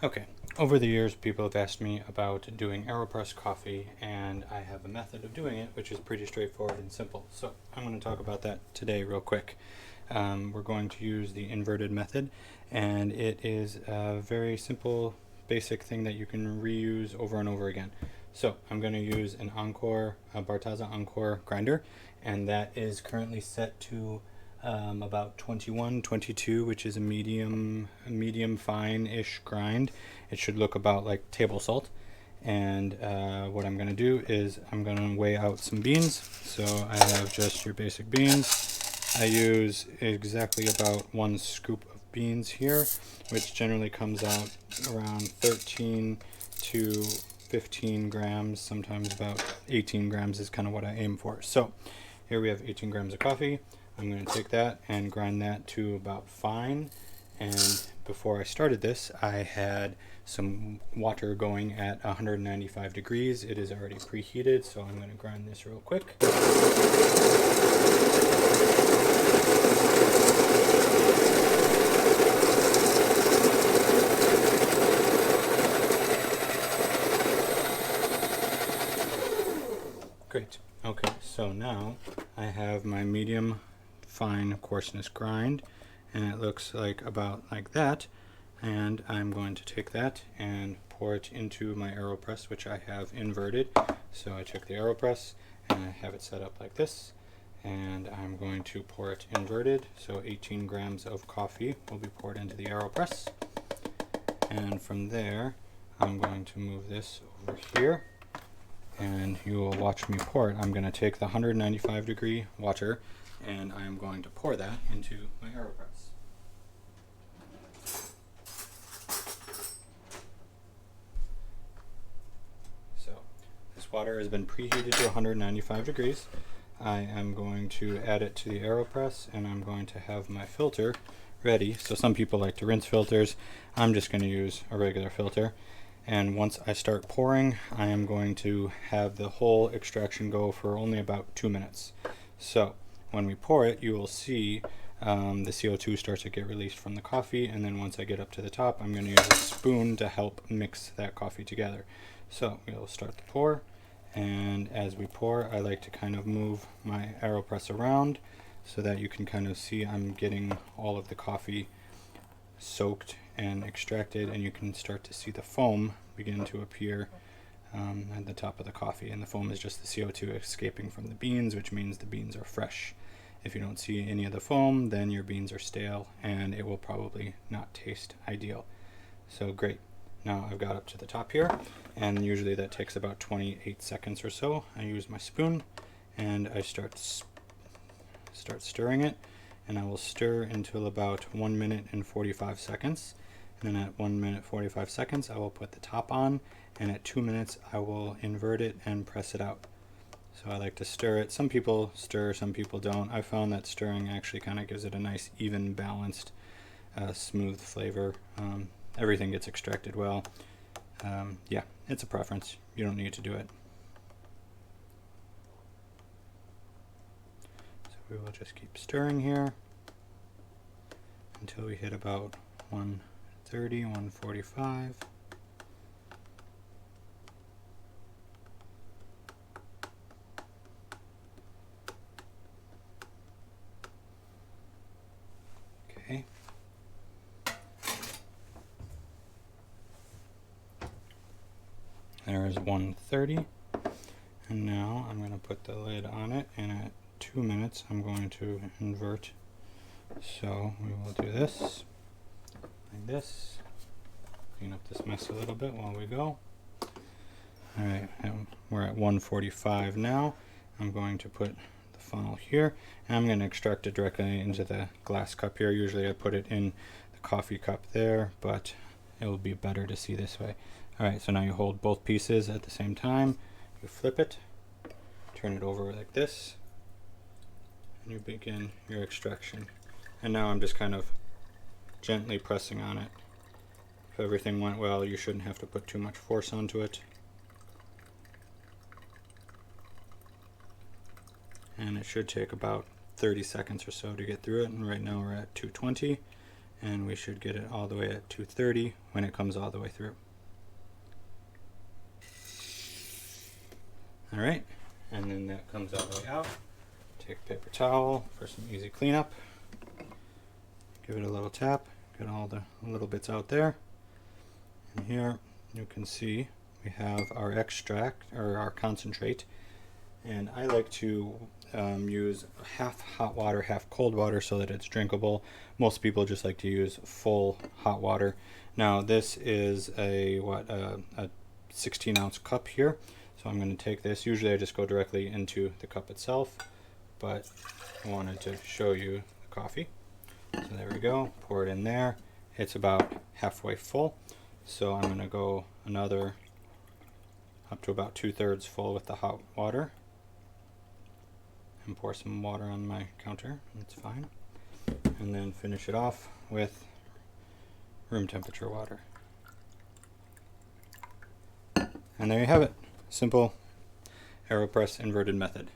Okay, over the years people have asked me about doing aeropress coffee, and I have a method of doing it which is pretty straightforward and simple. So I'm going to talk about that today real quick. We're going to use the inverted method, and it is a very simple basic thing that you can reuse over and over again. So I'm going to use an encore, a bartaza encore grinder, and that is currently set to about 21, 22, which is a medium fine-ish grind. It should look about like table salt. And what I'm going to do is I'm going to weigh out some beans. So I have just your basic beans. I use exactly about 1 scoop of beans here, which generally comes out around 13 to 15 grams, sometimes about 18 grams is kind of what I aim for. So here we have 18 grams of coffee. I'm going to take that and grind that to about fine. And before I started this, I had some water going at 195 degrees. It is already preheated, so I'm going to grind this real quick. Great. Okay, so now I have my medium fine coarseness grind, and it looks like about like that. And I'm going to take that and pour it into my aeropress, which I have inverted. So I took the aeropress and I have it set up like this, and I'm going to pour it inverted. So 18 grams of coffee will be poured into the aeropress, and from there I'm going to move this over here, and you will watch me pour it. I'm going to take the 195 degree water and I'm going to pour that into my aeropress. So this water has been preheated to 195 degrees. I am going to add it to the aeropress, and I'm going to have my filter ready. So some people like to rinse filters. I'm just going to use a regular filter. And once I start pouring, I am going to have the whole extraction go for only about 2 minutes. So when we pour it, you will see the CO2 starts to get released from the coffee, and then once I get up to the top, I'm going to use a spoon to help mix that coffee together. So we'll start the pour, and as we pour, I like to kind of move my aeropress around so that you can kind of see I'm getting all of the coffee soaked and extracted, and you can start to see the foam begin to appear at the top of the coffee, and the foam is just the CO2 escaping from the beans, which means the beans are fresh. If you don't see any of the foam, then your beans are stale and it will probably not taste ideal. So great. Now I've got up to the top here, and usually that takes about 28 seconds or so. I use my spoon and I start stirring it, and I will stir until about 1 minute and 45 seconds. And then at 1 minute 45 seconds, I will put the top on, and at 2 minutes, I will invert it and press it out. So I like to stir it. Some people stir, some people don't. I found that stirring actually kind of gives it a nice, even, balanced, smooth flavor. Everything gets extracted well. Yeah, it's a preference. You don't need to do it. So we will just keep stirring here until we hit about 130, 145. Okay. There is 130. And now I'm going to put the lid on it, and at 2 minutes I'm going to invert. So we will do this, like this. Clean up this mess a little bit while we go. Alright, we're at 145 now. I'm going to put the funnel here, and I'm going to extract it directly into the glass cup here. Usually I put it in the coffee cup there, but it will be better to see this way. Alright, so now you hold both pieces at the same time. You flip it, turn it over like this, and you begin your extraction. And now I'm just kind of gently pressing on it. If everything went well, you shouldn't have to put too much force onto it. And it should take about 30 seconds or so to get through it, and right now we're at 220. and we should get it all the way at 230 when it comes all the way through. Alright, and then that comes all the way out. Take a paper towel for some easy cleanup. Give it a little tap, get all the little bits out there. And here you can see we have our extract, or our concentrate. And I like to use half hot water, half cold water so that it's drinkable. Most people just like to use full hot water. Now this is a 16-ounce cup here. So I'm going to take this. Usually I just go directly into the cup itself, but I wanted to show you the coffee. So there we go. Pour it in there. It's about halfway full. So I'm going to go another up to about 2/3 full with the hot water. And pour some water on my counter. That's fine. And then finish it off with room temperature water. And there you have it. Simple aeropress inverted method.